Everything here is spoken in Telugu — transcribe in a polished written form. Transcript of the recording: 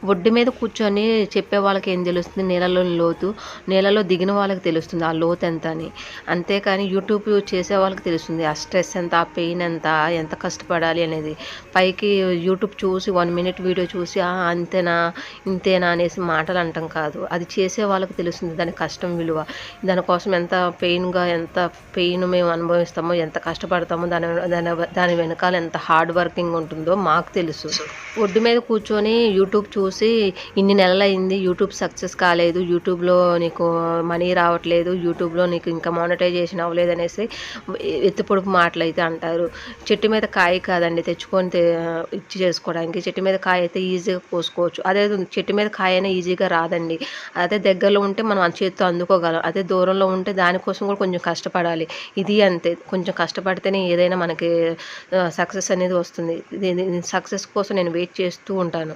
ఒడ్డు మీద కూర్చొని చెప్పే వాళ్ళకేం తెలుస్తుంది నీళ్ళలోని లోతు. నీళ్ళలో దిగిన వాళ్ళకి తెలుస్తుంది ఆ లోతెంత అని. అంతేకాని యూట్యూబ్ చేసే వాళ్ళకి తెలుస్తుంది. ఆ స్ట్రెస్ ఎంత, ఆ పెయిన్ ఎంత, ఎంత కష్టపడాలి అనేది. పైకి యూట్యూబ్ చూసి 1 మినిట్ వీడియో చూసి అంతేనా, ఇంతేనా అనేసి మాటలు అనటం కాదు. అది చేసే వాళ్ళకి తెలుస్తుంది దాని కష్టం విలువ. దానికోసం ఎంత ఎంత పెయిన్ మేము అనుభవిస్తామో, ఎంత కష్టపడతామో, దాని దాని దాని వెనకాల ఎంత హార్డ్ వర్కింగ్ ఉంటుందో మాకు తెలుసు. ఒడ్డు మీద కూర్చొని యూట్యూబ్ చూసి ఇన్ని నెలలయింది యూట్యూబ్ సక్సెస్ కాలేదు. యూట్యూబ్‌లో నీకు మనీ రావట్లేదు. యూట్యూబ్‌లో నీకు ఇంకా మానిటైజేషన్ అవ్వలేదనేసి ఎత్తి పొడుపు మాటలైతే అంటారు. చెట్టు మీద కాయ కాదండి తెచ్చుకొని ఇచ్చి చేసుకోవడానికి. చెట్టు మీద కాయ అయితే ఈజీగా కోసుకోవచ్చు. అదే చెట్టు మీద కాయైనా ఈజీగా రాదండి. అదే దగ్గరలో ఉంటే మనం ఆ చేత్తో అందుకోగలం. అదే దూరంలో ఉంటే దానికోసం కూడా కొంచెం కష్టపడాలి. ఇది అంతే. కొంచెం కష్టపడితేనే ఏదైనా మనకి సక్సెస్ అనేది వస్తుంది. సక్సెస్ కోసం నేను వెయిట్ చేస్తూ ఉంటాను.